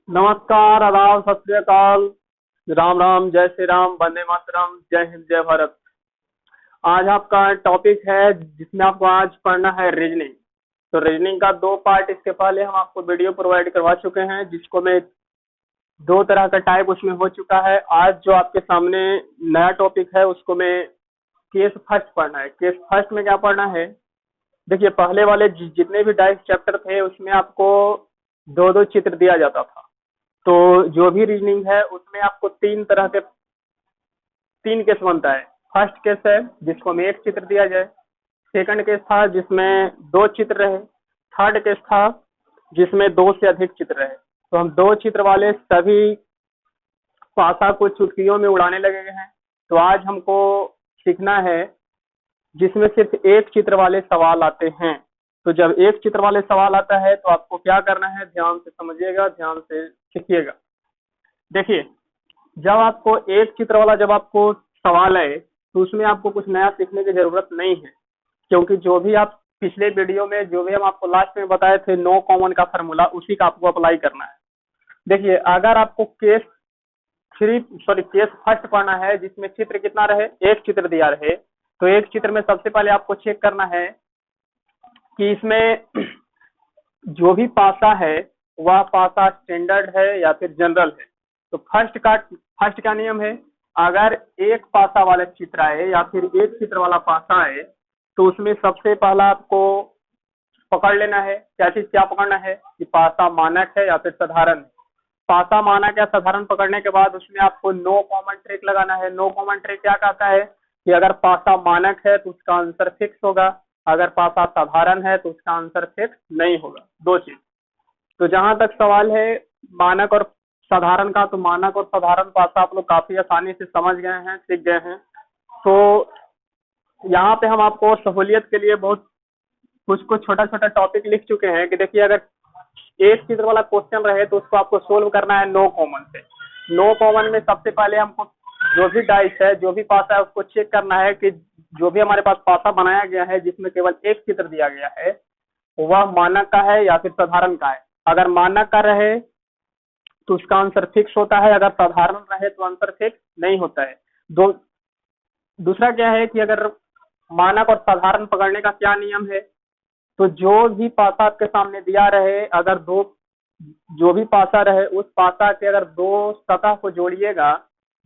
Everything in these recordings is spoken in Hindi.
नमस्कार, आदाब, सत श्री अकाल, राम राम, जय श्री राम, वंदे मातरम, जय हिंद, जय भारत। आज आपका टॉपिक है जिसमें आपको आज पढ़ना है रीजनिंग। तो रीजनिंग का दो पार्ट इसके पहले हम आपको वीडियो प्रोवाइड करवा चुके हैं, जिसको मैं दो तरह का टाइप उसमें हो चुका है। आज जो आपके सामने नया टॉपिक है उसको मैं केस फर्स्ट पढ़ना है। केस फर्स्ट में क्या पढ़ना है, देखिए पहले वाले जितने भी डाइस चैप्टर थे उसमें आपको दो दो चित्र दिया जाता था। तो जो भी रीजनिंग है उसमें आपको तीन तरह के तीन केस बनता है। फर्स्ट केस है जिसको हमें एक चित्र दिया जाए, सेकंड केस था जिसमें दो चित्र रहे, थर्ड केस था जिसमें दो से अधिक चित्र रहे। तो हम दो चित्र वाले सभी पासा को चुटकियों में उड़ाने लगे हैं। तो आज हमको सीखना है जिसमें सिर्फ एक चित्र वाले सवाल आते हैं। तो जब एक चित्र वाले सवाल आता है तो आपको क्या करना है, ध्यान से समझिएगा, ध्यान से सीखिएगा। देखिए, जब आपको सवाल आए तो उसमें आपको कुछ नया सीखने की जरूरत नहीं है, क्योंकि जो भी आप पिछले वीडियो में जो भी हम आपको लास्ट में बताए थे नो कॉमन का फॉर्मूला, उसी का आपको अप्लाई करना है। देखिए, अगर आपको केस फर्स्ट पढ़ना है जिसमें चित्र कितना रहे, एक चित्र दिया रहे, तो एक चित्र में सबसे पहले आपको चेक करना है कि इसमें जो भी पासा है वह पासा स्टैंडर्ड है या फिर जनरल है। तो फर्स्ट का नियम है, अगर एक पासा वाला चित्र आए या फिर एक चित्र वाला पासा आए तो उसमें सबसे पहला आपको पकड़ लेना है। क्या पकड़ना है कि पासा मानक है या फिर साधारण है। पासा मानक या साधारण पकड़ने के बाद उसमें आपको नो कॉमन ट्रिक लगाना है। नो कॉमन ट्रिक क्या कहता है कि अगर पासा मानक है तो उसका आंसर फिक्स होगा, अगर पासा साधारण है तो उसका आंसर फिक्स नहीं होगा। दो चीज। तो जहां तक सवाल है मानक और साधारण का, तो मानक और साधारण पासा आप लोग काफी आसानी से समझ गए हैं, सीख गए हैं। तो यहाँ पे हम आपको सहूलियत के लिए बहुत कुछ छोटा छोटा टॉपिक लिख चुके हैं कि देखिए, अगर एक चित्र वाला क्वेश्चन रहे तो उसको आपको सोल्व करना है नो कॉमन से। नो कॉमन में सबसे पहले हमको जो भी डाइस है, जो भी पासा है, उसको चेक करना है कि जो भी हमारे पास पासा बनाया गया है जिसमें केवल एक चित्र दिया गया है वह मानक का है या फिर साधारण का है। अगर मानक का रहे तो उसका आंसर फिक्स होता है, अगर साधारण रहे तो आंसर फिक्स नहीं होता है। दूसरा क्या है कि अगर मानक और साधारण पकड़ने का क्या नियम है, तो जो भी पासा आपके सामने दिया रहे, अगर जो भी पासा रहे उस पासा के अगर दो सतह को जोड़िएगा,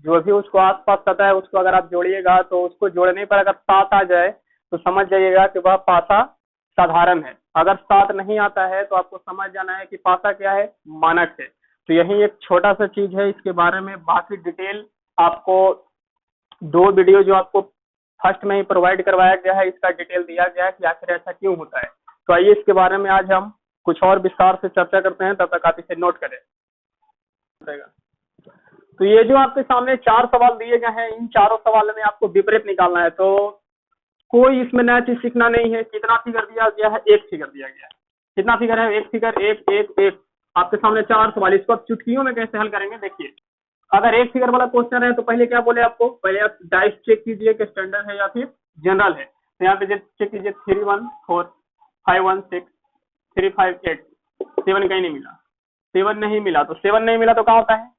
जो भी उसको आसपास सतह है उसको अगर आप जोड़िएगा तो उसको जोड़ने पर अगर 7 आ जाए तो समझ जाइएगा कि वह पासा साधारण है। अगर 7 नहीं आता है तो आपको समझ जाना है कि पासा क्या है, मानक है। तो यही एक छोटा सा चीज है, इसके बारे में बाकी डिटेल आपको दो वीडियो जो आपको फर्स्ट में ही प्रोवाइड करवाया गया है इसका डिटेल दिया गया है कि आखिर ऐसा क्यों होता है। तो आइए इसके बारे में आज हम कुछ और विस्तार से चर्चा करते हैं, तब तक आप इसे नोट करें। तो ये जो आपके सामने 4 सवाल दिए गए हैं, इन चारों सवाल में आपको विपरीत निकालना है। तो कोई इसमें नया चीज सीखना नहीं है। कितना फिगर दिया गया है, एक फिगर दिया गया है। कितना फिगर है, एक फिगर, एक एक एक। आपके सामने 4 सवाल, इसको आप चुटकियों में कैसे हल करेंगे देखिए। अगर एक फिगर वाला क्वेश्चन है तो पहले क्या बोले आपको, पहले आप डाइस चेक कीजिए कि स्टैंडर्ड है या फिर जनरल है। तो यहाँ पे चेक कीजिए 3 1 4 5 1 6 3 5 8 7 कहीं नहीं मिला, 7 नहीं मिला। तो 7 नहीं मिला तो क्या होता है,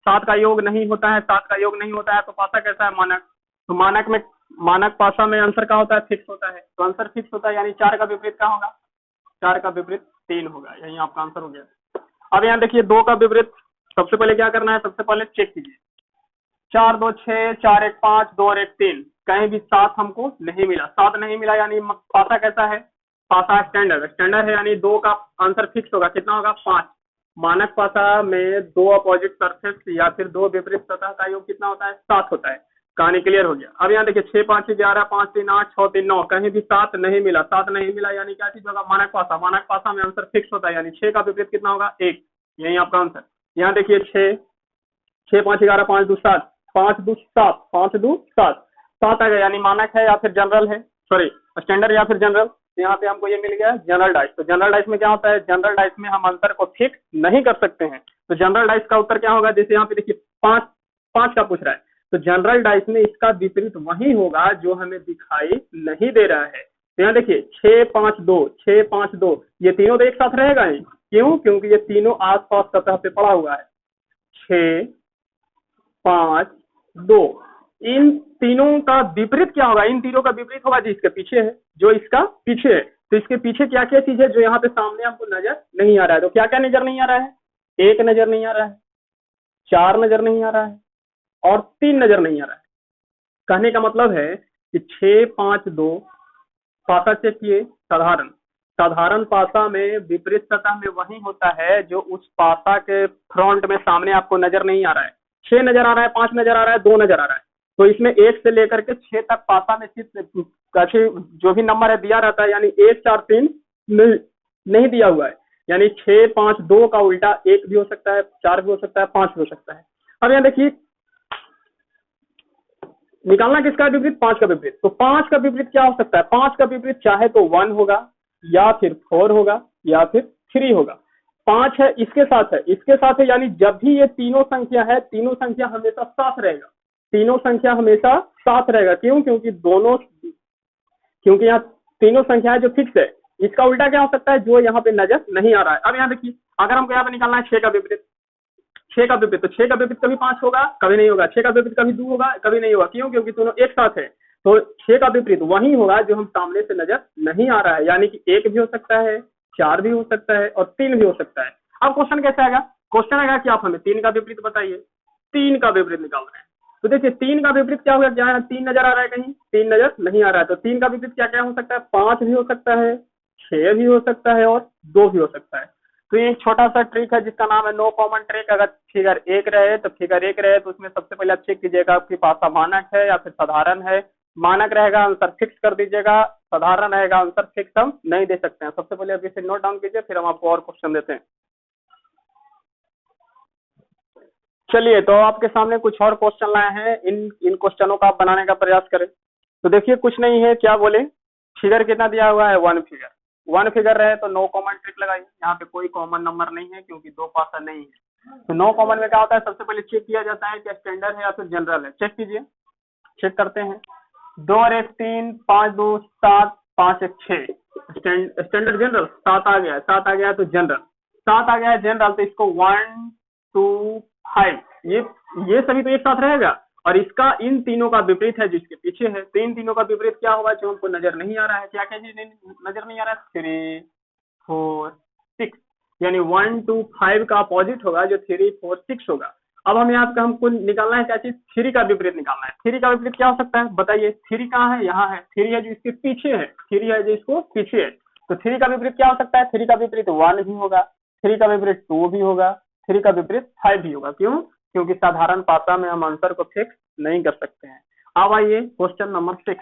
7 का योग नहीं होता है। 7 का योग नहीं होता है तो पासा कैसा है, मानक। तो मानक पासा में आंसर क्या होता है, फिक्स होता है। तो आंसर फिक्स होता है यानी 4 का विपरीत क्या होगा, 4 का विपरीत 3 होगा। यही आपका आंसर हो गया। अब यहाँ देखिए 2 का विपरीत, सबसे पहले क्या करना है, सबसे पहले चेक कीजिए 4 2 6 4 1 5 2 और 1 3, कहीं भी 7 हमको नहीं मिला। 7 नहीं मिला यानी पासा कैसा है, पासा स्टैंडर्ड है, यानी 2 का आंसर फिक्स होगा। कितना होगा, 5। मानक पासा में 2 अपोजिट सरफेस या फिर 2 विपरीत सतह का योग कितना होता है, 7 होता है। कहानी क्लियर हो गया। अब यहाँ देखिए 6 5 11 5 3 8 6 3 9, कहीं भी 7 नहीं मिला। 7 नहीं मिला यानी क्या चीज होगा, मानक पासा। मानक पासा में आंसर फिक्स होता है यानी 6 का विपरीत कितना होगा, 1। यही आपका आंसर। यहाँ देखिए 6 5 11 5 2 7, 5 2 7, 5 2 7, 7 आ गया यानी मानक है या फिर जनरल है, सॉरी स्टैंडर्ड या फिर जनरल। तो यहाँ पे हमको ये मिल गया जनरल डाइस। तो जनरल डाइस में क्या होता है, जनरल डाइस में हम आंसर को फिक्स नहीं कर सकते हैं। तो जनरल डाइस का उत्तर क्या होगा, जैसे यहाँ पे देखिए 5 का पूछ रहा है, तो जनरल डाइस में इसका विपरीत वही होगा जो हमें दिखाई नहीं दे रहा है। तो यहाँ देखिए 6 5 2, 6 5 2, ये तीनों तो एक साथ रहेगा ही, क्यों? क्योंकि ये तीनों आसपास सतह पे पड़ा हुआ है। 6, 5, 2। इन तीनों का विपरीत क्या होगा? इन तीनों का विपरीत होगा जो इसके पीछे है, जो इसका पीछे है। तो इसके पीछे क्या क्या चीज है जो यहाँ पे सामने आपको नजर नहीं आ रहा है? तो क्या क्या नजर नहीं आ रहा है? 1 नजर नहीं आ रहा है, 4 नजर नहीं आ रहा है और 3 नजर नहीं आ रहा है। कहने का मतलब है कि 6, 5, 2 पासा चेक किए, साधारण साधारण पासा में विपरीत सतह में वही होता है जो उस पासा के फ्रंट में सामने आपको नजर नहीं आ रहा है। 6 नजर आ रहा है, 5 नजर आ रहा है, 2 नजर आ रहा है। तो इसमें 1 से लेकर के 6 तक पासा में चित्र जो भी नंबर है दिया रहता है, यानी 1, 4, 3 नहीं दिया हुआ है। यानी 6, 5, 2 का उल्टा 1 भी हो सकता है, 4 भी हो सकता है, 5 भी हो सकता है। अब यहाँ देखिए, निकालना किसका विपरीत? 5 का विपरीत। तो 5 का विपरीत क्या हो सकता है? 5 का विपरीत चाहे तो 1 होगा, या फिर 4 होगा, या फिर 3 होगा। 5 है, इसके साथ है, इसके साथ है, यानी जब भी ये तीनों संख्या है, तीनों संख्या हमेशा साथ रहेगा। तीनों संख्या हमेशा साथ रहेगा। क्यों? क्योंकि यहाँ तीनों संख्या है जो फिक्स है। इसका उल्टा क्या हो सकता है? जो यहाँ पे नजर नहीं आ रहा है। अब यहाँ देखिए, अगर हमको यहाँ पे निकालना है 6 का विपरीत, 6 का विपरीत, तो 6 का विपरीत कभी 5 होगा, कभी नहीं होगा। 6 का विपरीत कभी 2 होगा, कभी नहीं होगा। क्यों? क्योंकि दोनों एक साथ है। तो 6 का विपरीत वही होगा जो हम सामने से नजर नहीं आ रहा है, यानी कि 1 भी हो सकता है, 4 भी हो सकता है और 3 भी हो सकता है। अब क्वेश्चन कैसे आएगा? क्वेश्चन आएगा कि आप हमें 3 का विपरीत बताइए। 3 का विपरीत निकाल रहे हैं, तो देखिए 3 का विपरीत क्या होगा? क्या है? 3 नजर आ रहा है, कहीं 3 नजर नहीं आ रहा है। तो 3 का विपरीत क्या क्या हो सकता है? 5 भी हो सकता है, 6 भी हो सकता है और 2 भी हो सकता है। तो ये एक छोटा सा ट्रिक है जिसका नाम है नो कॉमन ट्रिक। अगर फिगर 1 रहे तो उसमें सबसे पहले आप चेक कीजिएगा आपकी पासा मानक है या फिर साधारण है। मानक रहेगा आंसर फिक्स कर दीजिएगा, साधारण रहेगा आंसर फिक्स हम नहीं दे सकते हैं। सबसे पहले अभी से नोट डाउन कीजिए, फिर हम आपको और क्वेश्चन देते हैं। चलिए, तो आपके सामने कुछ और क्वेश्चन लाए हैं, इन क्वेश्चनों का आप बनाने का प्रयास करें। तो देखिए, कुछ नहीं है, क्या बोले, फिगर कितना दिया हुआ है? 1 फिगर। 1 फिगर रहे तो नो कॉमन ट्रिक लगाइए। यहाँ पे कोई कॉमन नंबर नहीं है क्योंकि 2 पासा नहीं है। तो नो कॉमन में क्या होता है? सबसे पहले चेक किया जाता है कि स्टैंडर्ड है या फिर जनरल है। चेक कीजिए, चेक करते हैं। 2 और 1 3, 5 2 7, 5 1 6। स्टैंडर्ड जनरल 7 आ गया, 7 आ गया तो जनरल, 7 आ गया है जनरल। तो इसको 1 2 5 ये सभी तो एक साथ रहेगा, और इसका इन तीनों का विपरीत है जिसके पीछे है। तो इन तीनों का विपरीत क्या होगा जो हमको नजर नहीं आ रहा है? क्या क्या चीज नजर नहीं आ रहा है? 3 4 6, यानी 1 2 5 का अपोजिट होगा जो 3 4 6 होगा। अब हम यहाँ पे हमको निकालना है क्या चीज? 3 का विपरीत निकालना है। 3 का विपरीत क्या हो सकता है बताइए? 3 कहाँ है? यहाँ है। 3 है जो इसके पीछे है, 3 है जो इसको पीछे है। तो 3 का विपरीत क्या हो सकता है? 3 का विपरीत 1 भी होगा, 3 का विपरीत 2 भी होगा, 3 का विपरीत 5 भी होगा। क्यों? क्योंकि साधारण पासा में हम आंसर को फिक्स नहीं कर सकते हैं। अब आइए क्वेश्चन नंबर 6,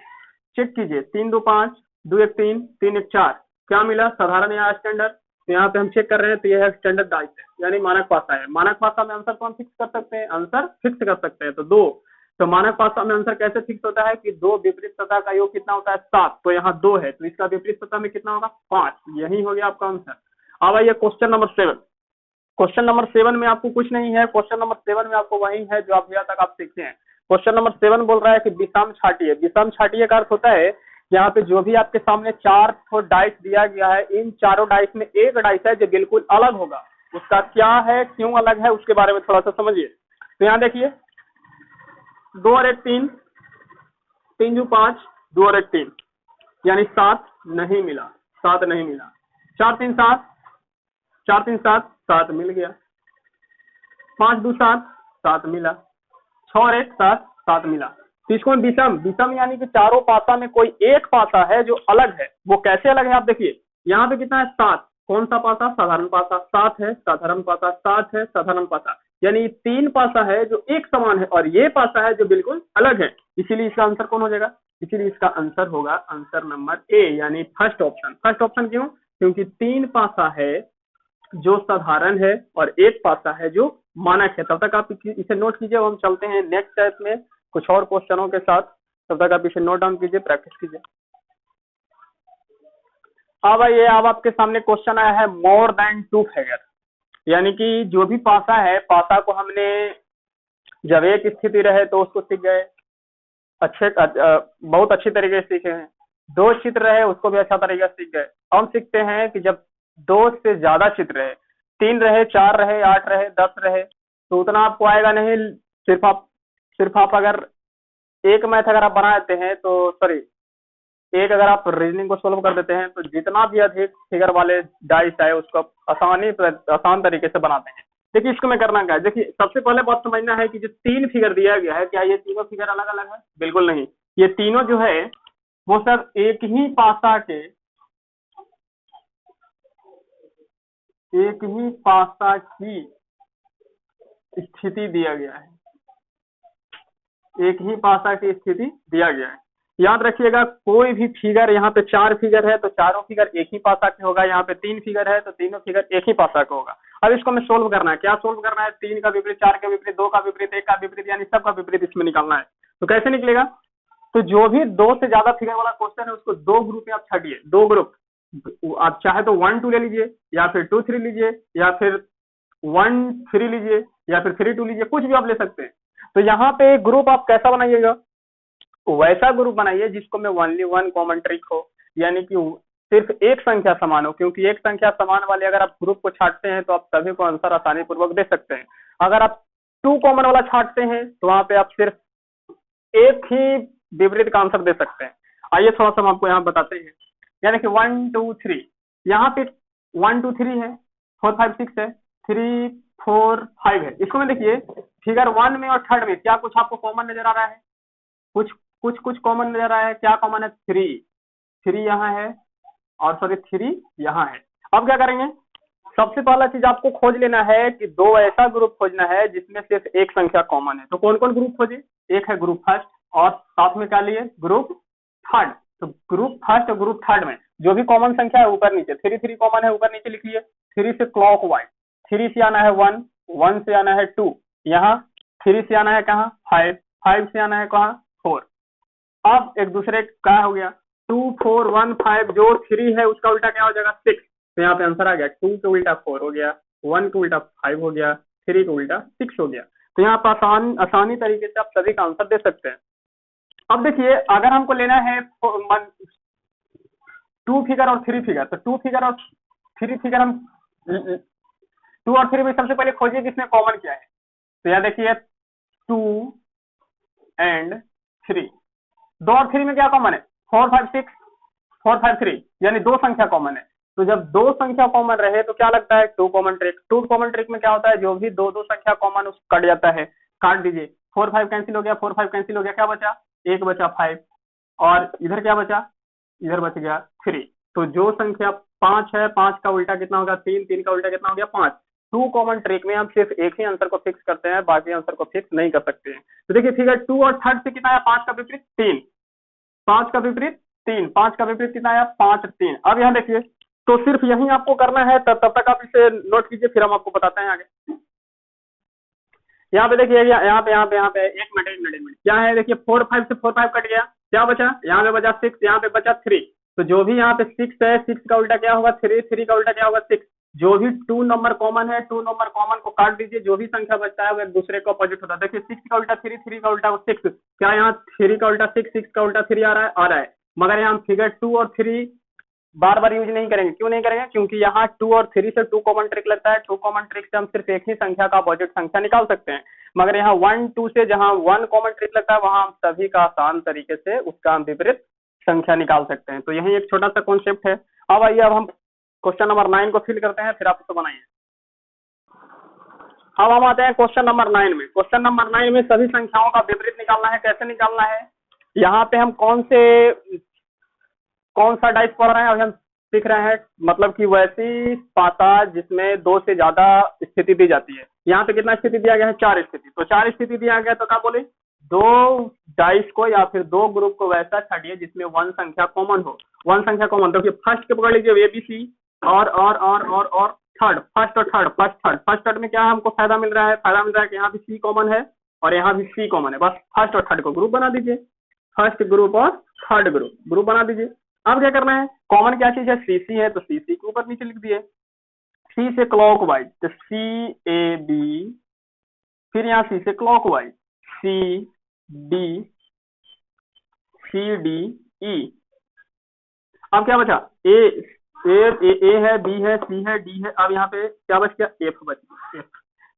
चेक कीजिए। 3 2 5, 2 1 3, 3 1 4, क्या मिला? साधारण या स्टैंडर्ड? तो यहाँ पे हम चेक कर रहे हैं, तो यह है स्टैंडर्ड डाइस है, यानी मानक पासा है। मानक पासा में आंसर को हम फिक्स कर सकते हैं, आंसर फिक्स कर सकते हैं। तो 2, तो मानक पासा में आंसर कैसे फिक्स होता है कि 2 विपरीत सतह का योग कितना होता है? 7। तो यहाँ 2 है तो इसका विपरीत सतह में कितना होगा? 5। यही हो गया आपका आंसर। अब आइए क्वेश्चन नंबर 7। क्वेश्चन नंबर 7 में आपको कुछ नहीं है, क्वेश्चन नंबर 7 में आपको वही है जो अभी तक आप सीखते हैं। क्वेश्चन नंबर 7 बोल रहा है कि विषम छाटिए। विषम छाटिए का अर्थ होता है यहाँ पे जो भी आपके सामने 4 डाइस दिया गया है, इन चारों डाइस में एक डाइस है जो बिल्कुल अलग होगा। उसका क्या है, क्यों अलग है, उसके बारे में थोड़ा सा समझिए। तो यहाँ देखिए, 2 और 1 3, 3 2 5, 2 और 1 3, यानी 7 नहीं मिला, 7 नहीं मिला। 4 3 7, 4 3 7, 7 मिल गया। 5 2 7, 7 मिला। 6 और 1 7, 7 मिला। तो इसको विषम, विषम यानी कि चारों पासा में कोई एक पासा है जो अलग है। वो कैसे अलग है आप देखिए, यहाँ पे कितना है? 7। कौन सा पासा? साधारण पासा। 7 है, साधारण पासा 7 है, साधारण पासा, यानी 3 पासा है जो एक समान है और ये पासा है जो बिल्कुल अलग है। इसीलिए इसका आंसर कौन हो जाएगा? इसीलिए इसका आंसर होगा आंसर नंबर ए, यानी फर्स्ट ऑप्शन। फर्स्ट ऑप्शन क्यों? क्योंकि 3 पासा है जो साधारण है और एक पासा है जो मानक है। तब तक आप इसे नोट कीजिए, हम चलते हैं नेक्स्ट टाइप में कुछ और क्वेश्चनों के साथ। तब तक आप इसे नोट डाउन कीजिए, प्रैक्टिस कीजिए। अब ये अब आपके सामने क्वेश्चन आया है मोर देन 2 फिगर, यानी कि जो भी पासा है, पासा को हमने जब एक स्थिति रहे तो उसको सीख गए, बहुत अच्छी तरीके से सीखे हैं। 2 चित्र रहे उसको भी अच्छा तरीके से सीख गए। अब सीखते हैं कि जब 2 से ज्यादा चित्र रहे, 3 रहे, 4 रहे, 8 रहे, 10 रहे, तो उतना आपको आएगा नहीं। सिर्फ आप अगर एक मैथ अगर आप बना देते हैं तो सॉरी एक अगर आप रीजनिंग को सोल्व कर देते हैं तो जितना भी अधिक फिगर वाले डाइस है उसको आप आसान तरीके से बनाते हैं। देखिए इसको मैं करना क्या है, देखिए सबसे पहले बात समझना है कि जो 3 फिगर दिया गया है, क्या ये तीनों फिगर अलग अलग है? बिल्कुल नहीं, ये तीनों जो है वो सब एक ही पासा की स्थिति दिया गया है, एक ही पासा की स्थिति दिया गया है। याद रखिएगा कोई भी फिगर, यहाँ पे 4 फिगर है तो चारों फिगर एक ही पासा के होगा, यहाँ पे 3 फिगर है तो तीनों फिगर एक ही पासा का होगा। अब इसको हमें सोल्व करना है, क्या सोल्व करना है? 3 का विपरीत, 4 का विपरीत, 2 का विपरीत, 1 का विपरीत, यानी सबका विपरीत इसमें निकालना है। तो कैसे निकलेगा? तो जो भी 2 से ज्यादा फिगर वाला क्वेश्चन है उसको 2 ग्रुप में आप छाटिए, 2 ग्रुप। आप चाहे तो 1 2 ले लीजिए, या फिर 2 3 लीजिए, या फिर 1 3 लीजिए, या फिर 3 2 लीजिए, कुछ भी आप ले सकते हैं। तो यहाँ पे ग्रुप आप कैसा बनाइएगा? वैसा ग्रुप बनाइए जिसको में ओनली 1 कॉमन ट्रिक हो, यानी कि सिर्फ एक संख्या समान हो, क्योंकि एक संख्या समान वाले अगर आप ग्रुप को छाटते हैं तो आप सभी को आंसर आसानी पूर्वक दे सकते हैं। अगर आप 2 कॉमन वाला छाटते हैं तो वहां पे आप सिर्फ एक ही विपरीत का आंसर दे सकते हैं। आइए थोड़ा सा हम आपको यहाँ बताते हैं, यानी कि 1 2 3, यहाँ पे 1 2 3 है, 4 5 6 है, 3 4 5 है। इसको में देखिए फिगर 1 में और थर्ड में क्या कुछ आपको कॉमन नजर आ रहा है? कुछ कॉमन नजर आया है। क्या कॉमन है? 3 यहाँ है और सॉरी 3 यहाँ है। अब क्या करेंगे? सबसे पहला चीज आपको खोज लेना है कि 2 ऐसा ग्रुप खोजना है जिसमें सिर्फ एक संख्या कॉमन है। तो कौन कौन ग्रुप खोजे? एक है ग्रुप फर्स्ट और साथ में क्या लिए? Group third. तो ग्रुप फर्स्ट और ग्रुप थर्ड में जो भी कॉमन संख्या है ऊपर नीचे, 3 3 कॉमन है, ऊपर नीचे लिख लिए। 3 से क्लॉक वाइज, 3 से आना है 1, 1 से आना है 2, यहाँ 3 से आना है कहाँ? 5, 5 से आना है कहाँ? 4। अब एक दूसरे क्या हो गया? 2 4 1 5, जो 3 है उसका उल्टा क्या हो जाएगा? 6। तो यहाँ पे आंसर आ गया 2 का उल्टा 4 हो गया, 1 का उल्टा 5 हो गया, 3 का उल्टा 6 हो गया। तो यहाँ पर आसानी तरीके से आप सभी का आंसर दे सकते हैं। अब देखिए अगर हमको लेना है 2 फिगर और 3 फिगर, तो 2 फिगर और 3 फिगर हम 2 और 3 में सबसे पहले खोजिए जिसमें कॉमन क्या है। तो यहाँ देखिए 2 एंड 3, 2 और 3 में क्या कॉमन है? 4 5 6, 4 5 3, यानी 2 संख्या कॉमन है। तो जब 2 संख्या कॉमन रहे तो क्या लगता है? 2 कॉमन ट्रिक। 2 कॉमन ट्रिक में क्या होता है? जो भी 2 संख्या कॉमन उस कट जाता है, काट दीजिए। 4 5 कैंसिल हो गया, 4 5 कैंसिल हो गया, क्या बचा? 1 बचा 5, और इधर क्या बचा? इधर बच गया 3। तो जो संख्या 5 है, 5 का उल्टा कितना होगा? 3, 3 का उल्टा कितना हो गया? 5। 2 कॉमन ट्रिक में हम सिर्फ एक ही आंसर को फिक्स करते हैं, बाकी आंसर को फिक्स नहीं कर सकते हैं। तो देखिए फिगर 2 और थर्ड से कितना आया? 5 का विपरीत 3, 5 का विपरीत 3, 5 का विपरीत कितना आया? 5 3। अब यहाँ देखिए, तो सिर्फ यही आपको करना है, तब तक आप इसे नोट कीजिए, फिर हम आपको बताते हैं आगे। यहाँ पे देखिए, यहाँ पे 1 मिनट क्या है? देखिए 4 5 से 4 5 कट गया, क्या बचा? यहाँ पे बचा 6, यहाँ पे बचा 3। तो जो भी यहाँ पे 6 है, 6 का उल्टा क्या होगा? 3, 3 का उल्टा क्या होगा? 6। जो भी 2 नंबर कॉमन है, 2 नंबर कॉमन को काट दीजिए, जो भी संख्या बचता है वो एक दूसरे को अपोजिट होता है। देखिए 6 का उल्टा 3, 3 का उल्टा 6, क्या यहाँ 3 का उल्टा 6, 6 का उल्टा 3 आ रहा है। मगर यहाँ फिगर 2 और 3 बार बार यूज नहीं करेंगे। क्यों नहीं करेंगे? क्योंकि यहाँ 2 और 3 से 2 कॉमन ट्रिक लगता है। 2 कॉमन ट्रिक से हम सिर्फ एक ही संख्या का अपोजिट संख्या निकाल सकते हैं। मगर यहाँ 1 2 से जहाँ 1 कॉमन ट्रिक लगता है वहां हम सभी का आसान तरीके से उसका हम विपरीत संख्या निकाल सकते हैं। तो यही एक छोटा सा कॉन्सेप्ट है। अब आइए, अब हम क्वेश्चन नंबर 9 को फिल करते हैं, फिर आप उसको बनाइए। अब हम आते हैं क्वेश्चन नंबर 9 में। क्वेश्चन नंबर 9 में सभी संख्याओं का विपरीत निकालना है। कैसे निकालना है? यहाँ पे हम कौन सा डाइस पढ़ रहे हैं? अभी हम सीख रहे हैं, मतलब कि वैसी पासा जिसमें 2 से ज्यादा स्थिति दी जाती है। यहाँ पे कितना स्थिति दिया गया है? 4 स्थिति। तो 4 स्थिति दिया गया, तो क्या बोले? 2 डाइस को या फिर 2 ग्रुप को वैसा छाटिए जिसमें 1 संख्या कॉमन हो। 1 संख्या कॉमन, तो फर्स्ट के पकड़ लीजिए ABC और थर्ड, फर्स्ट और थर्ड, फर्स्ट थर्ड में क्या हमको फायदा मिल रहा है? फायदा मिल रहा है कि यहाँ भी C कॉमन है और यहाँ भी C कॉमन है। बस फर्स्ट और थर्ड को ग्रुप बना दीजिए, फर्स्ट ग्रुप और थर्ड ग्रुप बना दीजिए। अब क्या करना है? कॉमन क्या चीज है? CC है, तो CC के ऊपर नीचे लिख दिए। C से क्लॉक वाइज, तो CAB, फिर यहाँ C से क्लॉक वाइज CDE। अब क्या बचा? ए है, बी है, सी है, डी है। अब यहाँ पे क्या बच गया? एफ बच गया, एफ।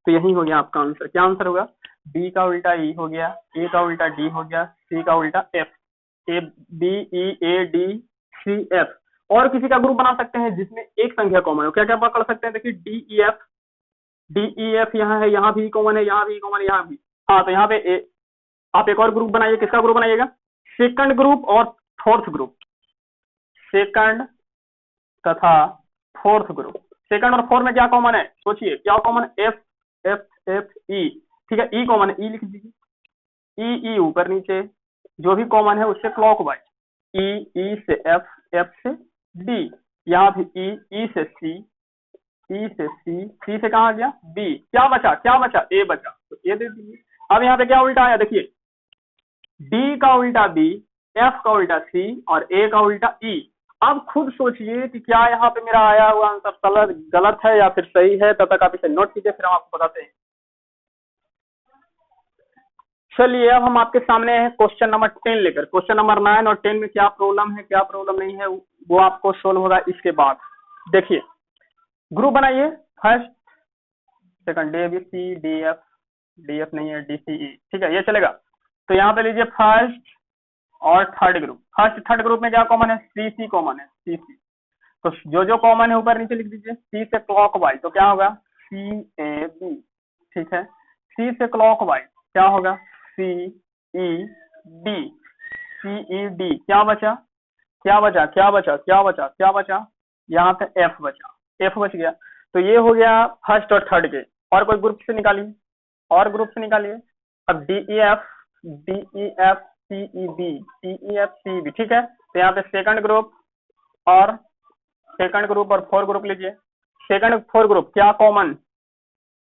तो यही हो गया आपका आंसर। क्या आंसर होगा? बी का उल्टा ई हो गया, ए का उल्टा डी हो गया, सी का उल्टा F. A B E A D C F. और किसी का ग्रुप बना सकते हैं जिसमें एक संख्या कॉमन हो। क्या क्या पकड़ सकते हैं? देखिए D E F, D E F यहाँ है, यहाँ भी कॉमन है, यहाँ भी कॉमन है, यहाँ भी। हाँ, तो यहाँ पे आप एक और ग्रुप बनाइए। किसका ग्रुप बनाइएगा? सेकंड ग्रुप और फोर्थ ग्रुप। सेकंड तथा फोर्थ ग्रुप। सेकंड और फोर्थ में क्या कॉमन है? सोचिए क्या common? F F F E. ठीक है, ई कॉमन है, ई लिख दीजिए। ई ई ऊपर नीचे, जो भी कॉमन है उससे क्लॉकवाइज। ई ई से एफ, एफ से डी। यहाँ भी ई, ई से सी, ई से सी, सी से कहा गया? बी। क्या बचा? क्या बचा? ए बचा, तो ए दे दीजिए। अब यहाँ पे क्या उल्टा आया? देखिए डी का उल्टा बी, एफ का उल्टा सी और ए का उल्टा ई। अब खुद सोचिए कि क्या यहाँ पे मेरा आया हुआ आंसर गलत है या फिर सही है। तब तक आप इसे नोट कीजिए, फिर हम आपको बताते हैं। चलिए अब हम आपके सामने हैं क्वेश्चन नंबर 10 लेकर। क्वेश्चन नंबर 9 और 10 में क्या प्रॉब्लम है, क्या प्रॉब्लम नहीं है, वो आपको सोल्व होगा इसके बाद। देखिए ग्रुप बनाइए। First second, D B C D F, D F नहीं है, डी सी ई। ठीक है, ये चलेगा। तो यहाँ पे लीजिए फर्स्ट और third group. First third group में क्या कॉमन है? सी सी कॉमन है, सी सी। तो जो जो कॉमन है ऊपर नीचे लिख दीजिए। सी से क्लॉकवाइज तो क्या होगा? सी ए बी। ठीक है, सी से क्लॉकवाइज क्या होगा? सी ई डी, सी ई डी। क्या बचा? क्या बचा? क्या बचा? क्या बचा? क्या बचा? यहाँ पे एफ बचा, एफ बच गया। तो ये हो गया फर्स्ट और थर्ड के। और कोई ग्रुप से निकालिए, और ग्रुप से निकालिए। अब D E F, D E F C E B, D E F C B. ठीक है, तो यहाँ पे सेकंड ग्रुप और फोर ग्रुप लीजिए। सेकंड फोर ग्रुप क्या कॉमन?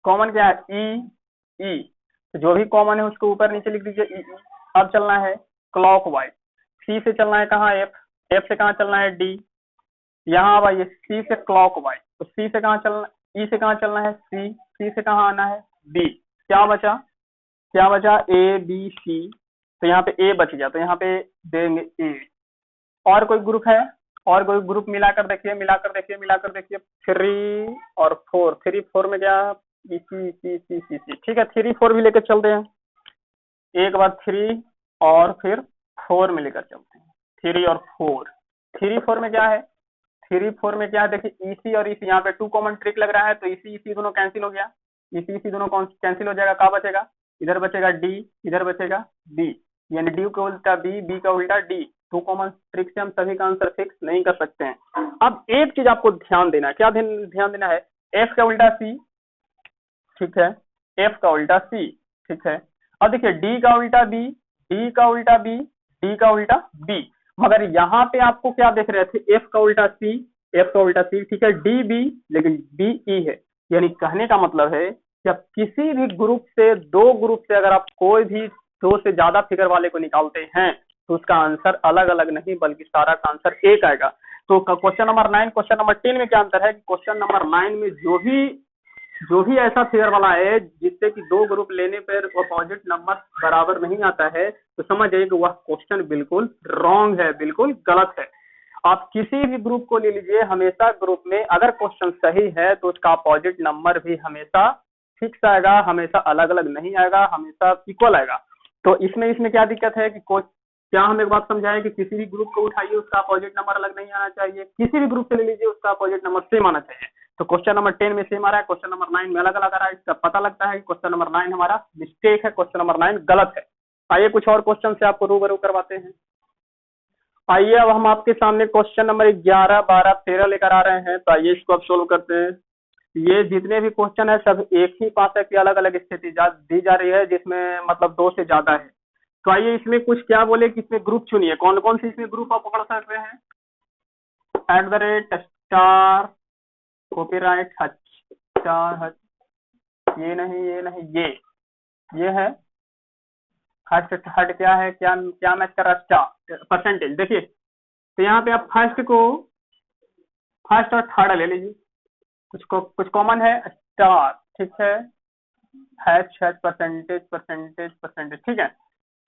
कॉमन क्या है? ई ई। तो जो भी कॉमन है उसको ऊपर नीचे लिख दीजिए, ई ई। अब चलना है क्लॉकवाइज। सी से चलना है कहाँ? एफ, एफ से कहाँ चलना है? डी। यहाँ अब आइए सी से क्लॉकवाइज। तो सी से कहाँ चलना? ई से कहाँ चलना है? सी, सी से कहाँ आना है? बी। क्या बचा? क्या बचा? A B C. तो यहाँ पे ए बच गया, तो यहाँ पे देंगे ए। और कोई ग्रुप है? और कोई ग्रुप मिलाकर देखिए, मिलाकर देखिए, मिलाकर देखिए। थ्री और फोर, थ्री फोर में क्या? सी सी सी सी सी। ठीक है, थ्री फोर भी लेकर चलते हैं। एक बार थ्री और फिर फोर में लेकर चलते हैं। थ्री और फोर, थ्री फोर में क्या है? थ्री फोर में क्या है? देखिए ईसी और ईसी, यहाँ पे टू कॉमन ट्रिक लग रहा है, तो ईसी ईसी दोनों कैंसिल हो गया। ईसी ईसी दोनों कैंसिल हो जाएगा। क्या बचेगा? इधर बचेगा डी, इधर बचेगा बी। यानी डी का उल्टा बी, बी का उल्टा डी। टू कॉमन ट्रिक से हम सभी का आंसर फिक्स नहीं कर सकते हैं। अब एक चीज आपको ध्यान देना है। क्या ध्यान देना है? एफ का उल्टा सी। ठीक है, एफ का उल्टा सी। ठीक है, अब देखिए डी का उल्टा बी, डी का उल्टा बी, डी का उल्टा बी। मगर यहाँ पे आपको क्या देख रहे थे? एफ का उल्टा सी, एफ का उल्टा सी। ठीक है, डी बी, लेकिन डी ई है। यानी कहने का मतलब है कि आप किसी भी ग्रुप से, दो ग्रुप से अगर आप कोई भी दो से ज्यादा फिगर वाले को निकालते हैं तो उसका आंसर अलग अलग नहीं बल्कि सारा का आंसर एक आएगा। तो क्वेश्चन नंबर 9 क्वेश्चन नंबर 10 में क्या अंतर है? क्वेश्चन नंबर 9 में जो भी ऐसा फिगर वाला है जिससे कि दो ग्रुप लेने पर अपोजिट नंबर बराबर नहीं आता है, तो समझ जाइए कि वह क्वेश्चन बिल्कुल रॉन्ग है, बिल्कुल गलत है। आप किसी भी ग्रुप को ले लीजिए, हमेशा ग्रुप में अगर क्वेश्चन सही है तो उसका अपोजिट नंबर भी हमेशा फिक्स आएगा, हमेशा अलग अलग नहीं आएगा, हमेशा इक्वल आएगा। तो इसमें क्या दिक्कत है कि क्या हम एक बात समझाएं कि किसी भी ग्रुप को उठाइए उसका अपोजिट नंबर अलग नहीं आना चाहिए, किसी भी ग्रुप से ले लीजिए उसका अपोजिट नंबर सेम आना चाहिए। तो क्वेश्चन नंबर 10 में सेम आ रहा है, क्वेश्चन नंबर 9 में अलग अलग आ रहा है। इसका पता लगता है कि क्वेश्चन नंबर 9 हमारा मिस्टेक है, क्वेश्चन नंबर 9 गलत है। आइए कुछ और क्वेश्चन से आपको रूबरू करवाते हैं। आइए अब हम आपके सामने क्वेश्चन नंबर 11, 12, 13 लेकर आ रहे हैं। तो आइए इसको अब सोल्व करते हैं। ये जितने भी क्वेश्चन है सब एक ही पासा की अलग अलग स्थिति दी जा रही है, जिसमें मतलब दो से ज्यादा है। तो आइए इसमें कुछ क्या बोले कि इसमें ग्रुप चुनिए, कौन कौन से इसमें ग्रुप आप पकड़ सकते हैं? @ कॉपीराइट हच, स्टार हच, ये नहीं, ये नहीं, ये है फर्स्ट थर्ड। क्या है? क्या क्या मैच कर रहा है? Star percentage. देखिए तो यहाँ पे आप फर्स्ट और थर्ड ले लीजिए। कुछ कॉमन है, स्टार। ठीक है, hatch hatch, percentage percentage percentage. ठीक है,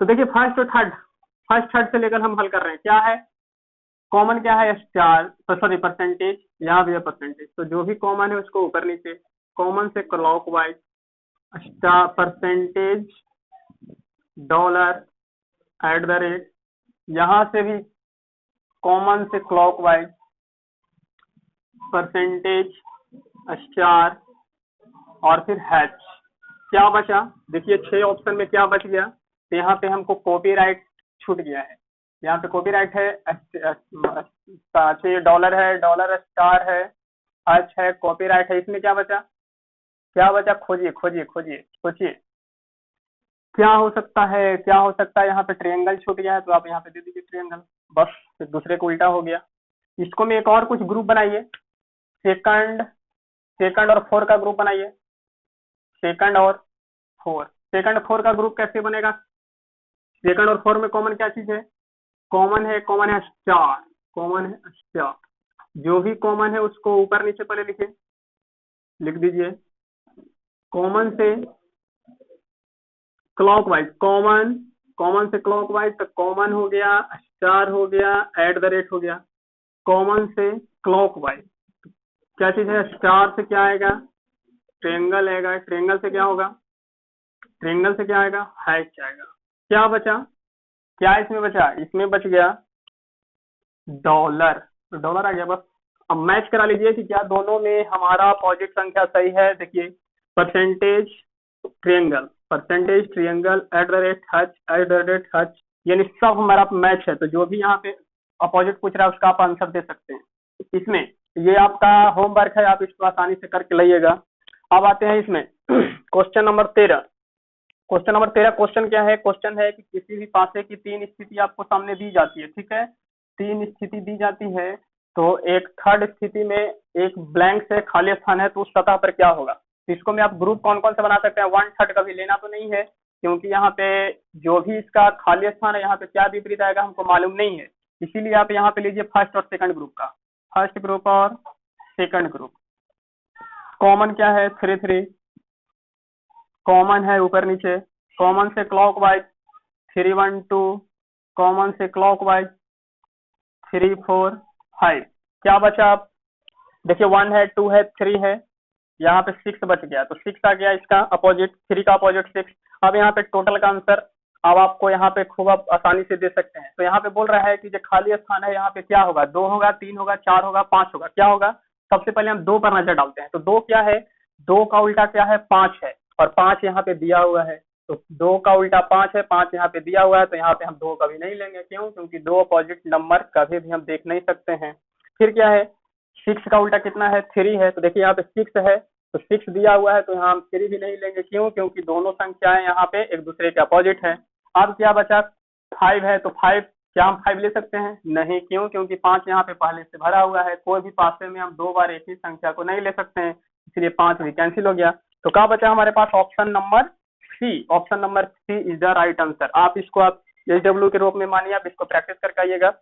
तो देखिए फर्स्ट थर्ड से लेकर हम हल कर रहे हैं। क्या है? कॉमन क्या है, स्टार, सॉरी परसेंटेज, यहाँ भी है परसेंटेज, तो जो भी कॉमन है उसको ऊपर नीचे, कॉमन से clockwise, star, percentage, dollar, at the rate, यहाँ से भी कॉमन से क्लॉकवाइज, परसेंटेज, स्टार और फिर हैच। क्या बचा, देखिए 6 ऑप्शन में क्या बच गया, तो यहाँ पे हमको कॉपीराइट छूट गया है, यहाँ पे कॉपीराइट है, डॉलर है, डॉलर स्टार है, हैच है, कॉपीराइट है, इसमें क्या बचा, क्या बचा, खोजिए खोजिए खोजिए सोचिए, क्या हो सकता है, क्या हो सकता है, यहाँ पे ट्रायंगल छूट गया है, तो आप यहाँ पे दे दीजिए ट्रायंगल, बस एक दूसरे को उल्टा हो गया। इसको में एक और कुछ ग्रुप बनाइए, सेकंड और 4 का ग्रुप बनाइए, सेकंड और 4, सेकंड 4 का ग्रुप कैसे बनेगा, सेकंड और 4 में कॉमन क्या चीज है, कॉमन है स्टार, कॉमन है स्टार, जो भी कॉमन है उसको ऊपर नीचे पहले लिख दीजिए, कॉमन से क्लॉकवाइज, कॉमन से क्लॉकवाइज, तो कॉमन हो गया, स्टार हो गया, एट द रेट हो गया, कॉमन से क्लॉकवाइज, क्या चीज है, स्टार से क्या आएगा, ट्रायंगल आएगा, ट्रायंगल से क्या होगा, ट्रायंगल से क्या आएगा, हैच आएगा। क्या बचा, क्या इसमें बचा, इसमें बच गया डॉलर, तो डॉलर आ गया बस। अब मैच करा लीजिए कि क्या दोनों में हमारा अपोजिट संख्या सही है, देखिए percentage triangle, percentage triangle, at the rate Hutch, at the rate Hutch, यानी सब हमारा मैच है, तो जो भी यहाँ पे अपोजिट पूछ रहा है उसका आप आंसर दे सकते हैं इसमें। ये आपका होमवर्क है, आप इसको आसानी से करके लाइएगा। अब आते हैं इसमें question number 13। Question number 13 question क्या है, क्वेश्चन है कि किसी भी पासे की 3 स्थिति आपको सामने दी जाती है, ठीक है, 3 स्थिति दी जाती है, तो एक थर्ड स्थिति में एक ब्लैंक से खाली स्थान है, तो उस सतह पर क्या होगा। तो इसको में आप ग्रुप कौन कौन से बना सकते हैं, 1/3 कभी लेना तो नहीं है, क्योंकि यहाँ पे जो भी इसका खाली स्थान है यहाँ पे क्या विपरीत आएगा हमको मालूम नहीं है, इसीलिए आप यहाँ पे लीजिए फर्स्ट और सेकंड ग्रुप का, फर्स्ट ग्रुप और सेकंड ग्रुप। कॉमन क्या है, 3 कॉमन है ऊपर नीचे, कॉमन से क्लॉकवाइज 3 1 2, कॉमन से क्लॉकवाइज 3 4 5, क्या बचा, आप देखिए 1 है, 2 है, 3 है, यहाँ पे 6 बच गया, तो 6 आ गया इसका अपोजिट, 3 का अपोजिट 6। अब यहाँ पे टोटल का आंसर अब आपको यहाँ पे खूब आप आसानी से दे सकते हैं। तो यहाँ पे बोल रहा है कि जो खाली स्थान है यहाँ पे क्या होगा, 2 होगा, 3 होगा, 4 होगा, 5 होगा, क्या होगा। सबसे पहले हम 2 पर नजर डालते हैं, तो 2 क्या है, 2 का उल्टा क्या है, 5 है, और 5 यहाँ पे दिया हुआ है, तो 2 का उल्टा 5 है, 5 यहाँ पे दिया हुआ है, तो यहाँ पे हम 2 कभी नहीं लेंगे, क्यों, क्योंकि 2 अपोजिट नंबर कभी भी हम देख नहीं सकते हैं। फिर क्या है, 6 का उल्टा कितना है, 3 है, तो देखिए यहाँ पे 6 है, तो 6 दिया हुआ है, तो यहाँ हम 3 भी नहीं लेंगे, क्यों, क्योंकि दोनों संख्याएं यहाँ पे एक दूसरे के अपोजिट है। अब क्या बचा, 5 है, तो 5 क्या हम 5 ले सकते हैं, नहीं, क्यों, क्योंकि 5 यहाँ पे पहले से भरा हुआ है, कोई भी पासे में हम 2 बार एक ही संख्या को नहीं ले सकते हैं, इसलिए 5 भी कैंसिल हो गया। तो क्या बचा हमारे पास, option number C, option number C is the right answer. आप इसको आप SW के रूप में मानिए, आप इसको प्रैक्टिस करके आइएगा।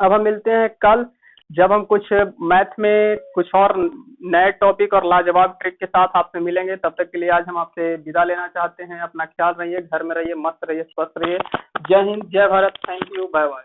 अब हम मिलते हैं कल, जब हम कुछ मैथ में कुछ और नए टॉपिक और लाजवाब ट्रिक के साथ आपसे मिलेंगे। तब तक के लिए आज हम आपसे विदा लेना चाहते हैं। अपना ख्याल रहिए, घर में रहिए, मस्त रहिए, स्वस्थ रहिए। जय हिंद, जय Bharat, thank you, bye bye.